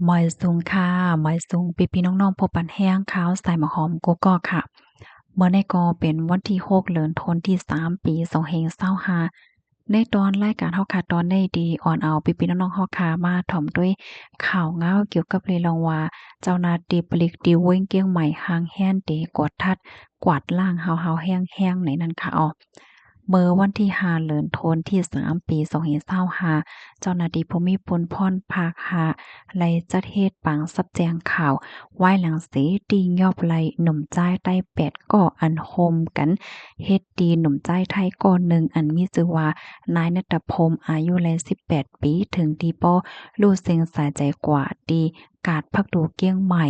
หมอยสูงค่ะหมอยสูงพี่ๆน้องๆพบปันแห้งขาวใส่หมะหอมกกอกค่ะเมื่อในกอเป็นวันที่6เดือนธันวาคมที่3ปี2525ในตอนรายการเฮาค่ะตอนได้ดีอ่อนเอาพี่ๆน้องๆเฮาค่ะมาถ่อมด้วยข่าวง้าวเกี่ยวกับเรื่องรองว่าเจ้าหน้าที่ปลีกดีเว้งเกี้ยงใหม่หางแฮ่นเตกวดทัดกวาดล้างเฮาๆแห้งๆไหนนั้นค่ะอ้อเมื่อวันที่5เดือนธันวาคมที่3ปี2525เจ้าหน้าที่ภูมิพลพรภาค5 ไลจัดเฮ็ดปังซับแจงข่าวไหว้หลังเสตียอบไหลหนุ่มจ้ายใต้8ก่ออันโฮมกันเฮ็ดดีหนุ่มจ้ายไทยก่อหนึ่งอันมีชื่อว่านายณัฐพงษ์อายุแล18ปีถึงที่ป้อรู้เซ็งสายใจกว่าดีกาดพักดูเกี้ยงใหม่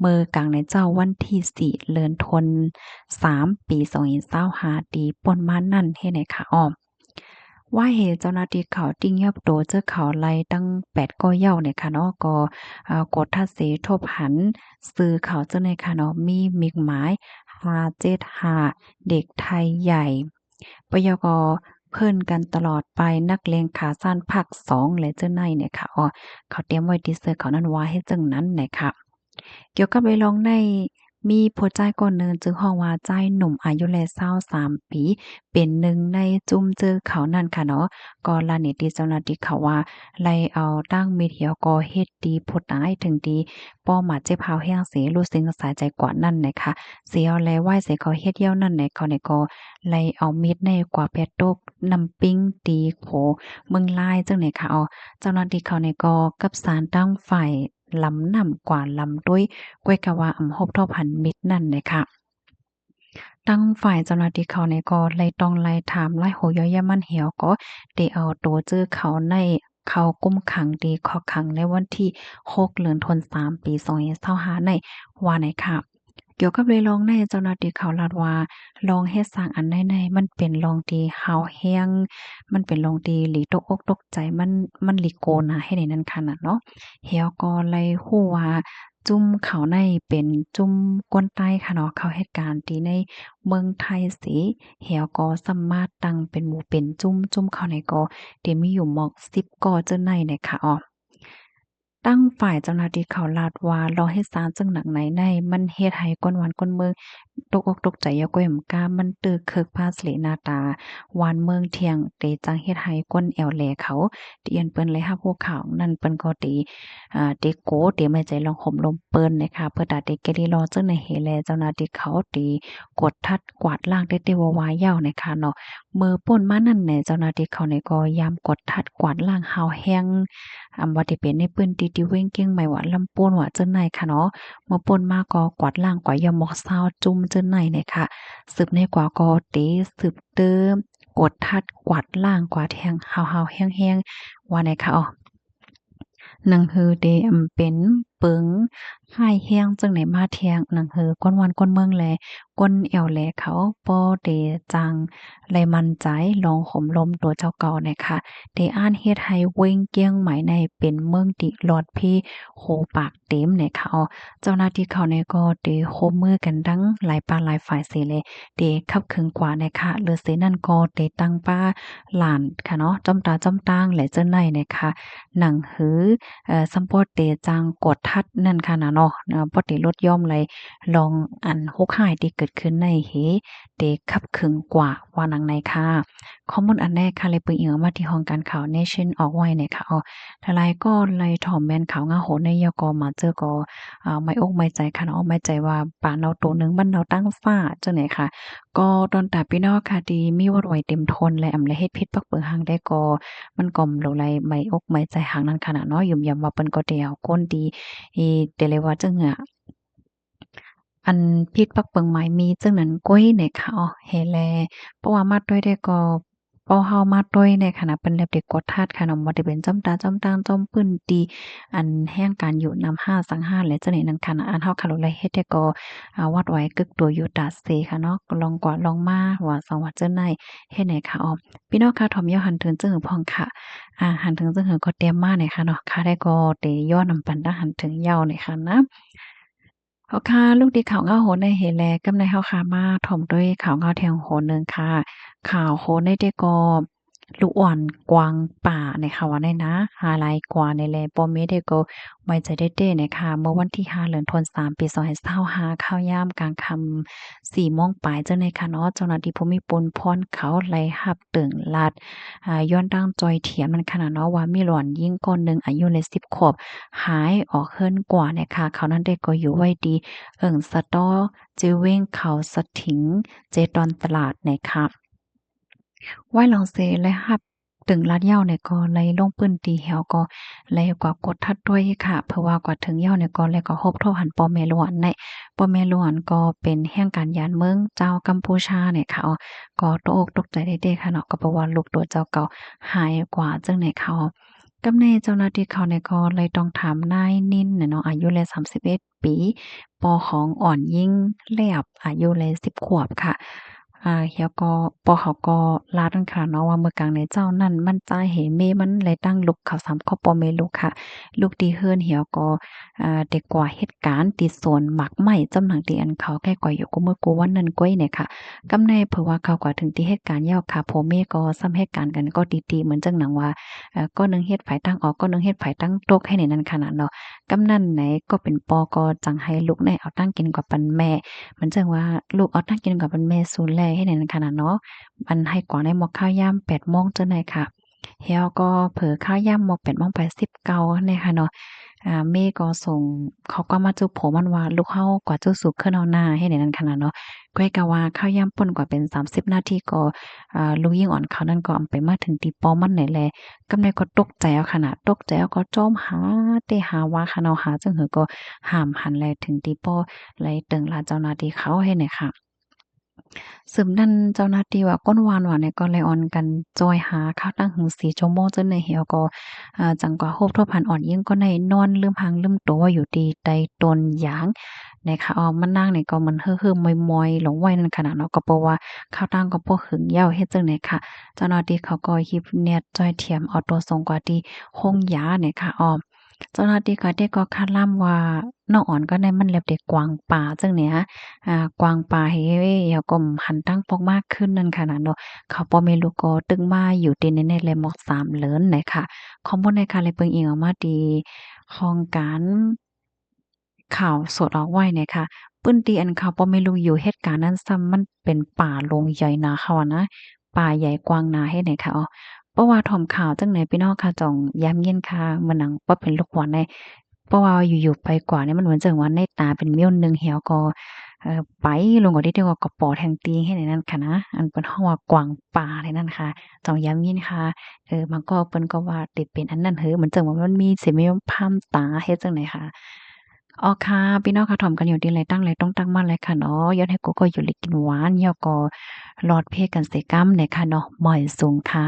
เมื่อกลางในเจ้าวันที่4เดือนธันวาคมปี2025ตีป่นมานั่นเฮ็ดให้ค่ะอ้อม ว่าเหตุเจ้าหน้าที่เขาติ้งยับโตเจอเขาไล่ตั้ง8ก็เย้าเนี่ยค่ะเนาะก็กดทัดเสทบหันซื้อเขาเจ้าในค่ะเนาะมีมิกหมาย575เด็กไทยใหญ่ปยกเพิ่นกันตลอดไปนักเลงขาสั้นภาค2และเจ้าในเนี่ยค่ะอ๋อเขาเตรียมไว้ที่เสื้อเขานั้นว่าให้จังนั้นเนี่ยค่ะเกี่ยวกับไอ้ลองในมีผู้ชายคนหนึ่งจึงฮ้องว่าชายหนุ่มอายุแล23ปีเป็นหนึ่งในจุ่มเจอเขานั่นค่ะเนาะก็ลานี่ที่เจ้าหน้าที่เขาว่าไล่เอาตั้งมีเถียวก่อเฮ็ดดีผู้ตายถึงดีป้อหมาเจ็บหาวแห้งเสรู้สึกสายใจกว่านั้นน่ะค่ะเสียวแลไหว้ใส่เขาเฮ็ดเหี่ยวนั่นน่ะเขาเนี่ยก็ไล่เอามีดในกว่าแปดตกน้ำปิ้งตีโขเมืองลายจังได๋ค่ะอ๋อเจ้าหน้าที่เขาเนี่ยก็กับสารตั้งฝ่ายลำนำกว่าลำด้วยก้วยกะว่าอำหบทอพันมิตรนั่นน่ะค่ะ ตั้งฝ่ายเจ้าหน้าที่เขาเนี่ยก็ไล่ต้องไล่ถามไล่โหย่อยยะมันเหี่ยวก็ได้เอาตัวเจอเขาในเขากุมขังดีขอขังในวันที่6เดือนธันวาคมปี2025ในว่าไหนค่ะเกี่ยวกับเรื่องร้องในเจ้าหน้าที่เขาลาดว่าลองเฮ็ดสร้างอันใดๆมันเป็นลองที่ฮาวแรงมันเป็นลองที่หลีตกอกตกใจมันหลีโกนนะให้ได้นั้นขนาดเนาะเหี่ยวก็เลยฮู้ว่าจุ่มเขาในเป็นจุ่มกวนใต้ค่ะเนาะเขาเหตุการณ์ที่ใน เมืองไทยสิแหวก็สามารถตั้งเป็นหมู่เป็นจุ้มเข้าในก็เดี๋ยวมีอยู่หมอก10ก่อเจ้าในเนี่ยค่ะอ้อ ตั้งฝ่ายเจ้าหน้าที่เขาลาดว่าลอเฮ็ดสารจึงหนักไหนในมันเฮ็ดให้คนหวานคนเมืองตกอกตกใจอย่าก้อยหำกามันตึกเคิกพาสเลหน้าตาหวานเมืองเที่ยงเตจังเฮ็ดให้คนแอวแลเขาเตียนเปิ้นเลยฮักพวกเขานั่นเปิ้นก็ตีเตโกเตไม่ใจลองห่มลมเปิ้นนะคะเพื่อตาเตเกดิรอจึงในเฮแลเจ้าหน้าที่เขาตีกดทัดกวาดล้างได้เตววายาวนะคะเนาะมือป่นมานั่นแหน่เจ้าหน้าที่เขาเนี่ยก็ยามกดทัดกวาดล้างหาวแฮง ว่าที่เป็นในปื้นที่เว้งเก้งไม่ว่าลำป้วนว่าเจิ้นในค่ะเนาะเมื่อป่นมาก็กวาดล้างกว่ายาหมอกซาวจุ่มเจิ้นในเนี่ยค่ะสืบในกว่าก็เตสืบเติมกดทัดกวาดล้างกวาดแฮงฮาวๆแห้งๆว่าไหนค่ะอ้อ หนังฮือเดเป็นปึงค่ายแห้งจังไหนมาเทียงหนังฮือก้นวันก้นเมืองแลก้นแอวแลเขาป้อเดจังไลมันใจลองห่มลมตัวเจ้าเก่าเนี่ยค่ะเดอ่านเฮ็ดให้เว้งเกี้ยงหมายในเป็นเมืองติหลอดพี่โหปากเต็มเนี่ยค่ะอ้อเจ้าหน้าที่เขาเนี่ยก็เดโฮมมือกันดังหลายปานหลายฝ่ายเสิเลยเดคับขึงกว่าเนี่ยค่ะหรือเสนั่นก็เดตั้งป้าหลานค่ะเนาะจ้อมตาจ้อมตางและเจ้าในเนี่ยค่ะหนังหือ ซัมปอเตจังกดทัดนั่นค่ะนะเนาะปอเตลดย่อมเลยลองอันฮกหายที่เกิดขึ้นในเหเตคับขึงกว่าว่านังในค่ะข้อมูลอันแรกค่ะเลยเปิงอิงออกมาที่ห้องการข่าว Nation ออกไว้เนี่ยค่ะทลายก็เลยถ่อมแม่นข่าวงาโหในยกมาเจอก็ไม่อกไม่ใจค่ะเนาะไม่ใจว่าป่าเนาตัวหนึงมันเนาตั้งฟ้าจังไหนค่ะก็ตอนตาพี่น้องค่ะที่มีวัดไว้เต็มทนและอำและเฮ็ดพิษปักเปิงหังได้ก็ มันก็เหลวไหลไม่อกไม่ใจหักนั้นขนาดเนาะยุ่มยำว่าเปิ้นก็ได้เอาคนดีแต่เลยว่าจังอะอันพิษปักเปิงหมายมีจังนั้นก้อยเนี่ยค่ะอ้อเฮแลเพราะว่ามาด้วยได้ก็เป้าเฮามาด้วยในขณะเปิ้นแลบได้กดทัดค่ะเนาะบ่ได้เป็นจ้อมตาจ้อมตางจ้อมปึ้นตีอันแห่งการอยู่นำห้าสังห้าและจังได๋นั้นค่ะนะอันเฮาค่ะลงไลเฮ็ดได้ก็วัดไว้กึกตัวอยู่ตาเซค่ะเนาะก็ลองกว่าลองมาว่าสังว่าเจิ้นได้เฮ็ดไหนค่ะอ้อพี่น้องค่ะถ่อมเยาหันถึงจึงหือพองค่ะ หันถึงซึ่งเหินก็เตรียมมาเนี่ยค่ะเนาะค่ะได้ก็เตย้อนนำปันตาหันถึงเหย้าเนี่ยค่ะนะเขาค่ะลูกดีข่าวเงาโหนในเหแลกำในเฮาค่ะมาถ่อมด้วยข่าวเงาแทงโหนหนึ่งค่ะข่าวโหนในเดก็ ลูกอ่อนกวางป่านะคะว่าได้นะหาหลายกว่านี่แหละบ่มีได้ก็ไว้ใจได้เด้นะคะเมื่อวันที่5เดือนธันวาคมปี2525ข้าวยามกลางค่ำ4โมงปลายจังได๋ค่ะเนาะเจ้าหน้าที่ภูมิพลพรเขาไล่รับตึงลัดย้อนดังจอยเถียมมันขนาดเนาะว่ามีหลอนยิงคนหนึ่งอายุเลย10ขวบหายออกเฮิรนกว่าเนี่ยค่ะเขานั้นได้ก็อยู่ไว้ดีสะต้อจื้อเว้งเขาสะถิงเจดอนตลาดนะคะไหว้หลองเซและรับตึงลัดเหย้าเนี่ยก็เลยลงพื้นที่แฮวก็เลยกว่ากดทัดด้วยค่ะเพราะว่ากว่าถึงเหย้าเนี่ยก็เลยก็ฮบโทหันป้อแม่หลวนในป้อแม่หลวนก็เป็นแห่งการย้านเมืองเจ้ากัมพูชาเนี่ยค่ะก็ตกอกตกใจได้เด้ค่ะเนาะก็เพราะว่าลูกตัวเจ้าเก่าหายกว่าจังไหนเขากำในเจ้าหน้าที่เขาเนี่ยก็เลยต้องถามนายนินน่ะเนาะอายุเลย31ปีปของอ่อนยิ่งแลบอายุเลย10ขวบค่ะ แล้วก็ปอเขาก็ลาดังค่ะเนาะว่าเมื่อกลางในเจ้านั่นมันจ่ายเหเมมันเลยตั้งลุกเขาสามข้อปอเมลูกค่ะลูกดีเฮือนเหี่ยวก็เด็กกว่าเหตุการณ์ติดสวนหมักไหม้จำหนังที่อันเขาแค่ก่อยอยู่กูเมื่อกูวันนั้นก้อยเนี่ยค่ะกำในเผื่อว่าเขากว่าถึงที่เหตุการณ์ยาวค่ะโพเมก็ซ้ำเหตุการณ์กันก็ดีๆเหมือนจังหนังว่าก็นึงเฮ็ดฝ่ายตั้งออกก็นึงเฮ็ดฝ่ายตั้งตกให้ในนั้นขนาดเนาะกำนันไหนก็เป็นปอก็จังให้ลูกในเอาตั้งกินกว่าปันแม่ มันจังว่าลูกเอาตั้งกินกับมันแม่สูนแลให้นั่นขนาดเนาะมันให้กว่าในหม้อข้าวยาม8โมงจังได๋ค่ะเฮียก็เผลอข้าวยามหม้อ8โมงไป19เนี่ยค่ะเนาะเมก็ส่งเขาก็มาจุบผมมันว่าลูกเฮากว่าจะสุกขึ้นเอาหน้าให้ในนั้นขนาดเนาะก้อยก็ว่าข้าวยามป่นกว่าเป็น30นาทีก็ลูกยิ่งอ่อนเขานั่นก็อำไปมาถึงตีปอมันไหนแลกำในก็ตกใจเอาขนาดตกใจเอาก็จ้อมหาเตหาว่าค่ะเนาะหาจังหือก็ห้ามหันแลถึงตีปอ ไล่ตึงลาเจ้าหน้าที่เขาให้หน่อยค่ะสืบนั้นเจ้าหน้าที่ว่าก้นวานว่าเนี่ยก็เลยออนกันจอยหาข้าวตั้งถึง4ชั่วโมงจนในเหี่ยวก็จังกว่าโฮบทั่วพันอ่อนยิ่งก็ในนอนลืมหางลืมตัวอยู่ดีใต้ต้นยางนะคะมันนั่งเนี่ยก็มันเฮ่อๆมอยๆหลงไว้นั่นขนาดเนาะก็เพราะว่าข้าวตั้งก็บ่หึงเหย้าเฮ็ดจังได๋ค่ะเจ้าหน้าที่เขาก็ฮีบเนียดจ้อยเทียมเอาตัวส่งกว่าที่ห้องยาเนี่ยค่ะเจ้าหน้าที่ก็ได้ก็คาดล่ำว่าน้องอ่อนก็ได้มันเล็บเด็กกวางป่าจังเนี้ยกวางป่าเฮยาก็หันตั้งปอกมากขึ้นนั่นค่ะนะเนาะเขาปอเมลูกก็ตึงมาอยู่ตีในเลยหมอก3เลินไหนค่ะข้อมูลในค่ะเลยเปิงอิงออกมาดีของการข่าวสดออกไว้เนี่ยค่ะปึ้นตีอันข่าวปอเมลูอยู่เหตุการณ์นั้นซ้ำมันเป็นป่าโลงใหญ่นาเขาอะนะป่าใหญ่กว้างนาเฮ็ดไหนค่ะเพราะว่าถอมข่าวจังไหนพี่น้องค่ะจ่องย้ำเย็นค่ะมันหนังว่าเป็นลูกหัวในเพราะว่าอยู่ๆไปกว่านี่มันเหมือนจังว่าในตาเป็นมิ้วหนึ่งเหี่ยวก็ไปลงกว่าที่เดียวกระป๋อแทงตีให้ในนั้นค่ะนะอันเป็นห้องว่ากวางป่าในนั้นค่ะจ่องย้ำยินค่ะมันก็เปิ้นก็ว่าติดเป็นอันนั้นเหมือนจังว่ามันมีสิมีพร่ำตาเฮ็ดจังได๋ค่ะอ๋อค่ะพี่น้องค่ะถ่อมกันอยู่ดีไรตั้งไรต้องตั้งมั่นเลยค่ะเนาะย้อนให้กูก็อยู่เลยกินหวานยอก็หลอดเพกันเสกรรมเนี่ยค่ะเนาะหม่อยสูงค่ะ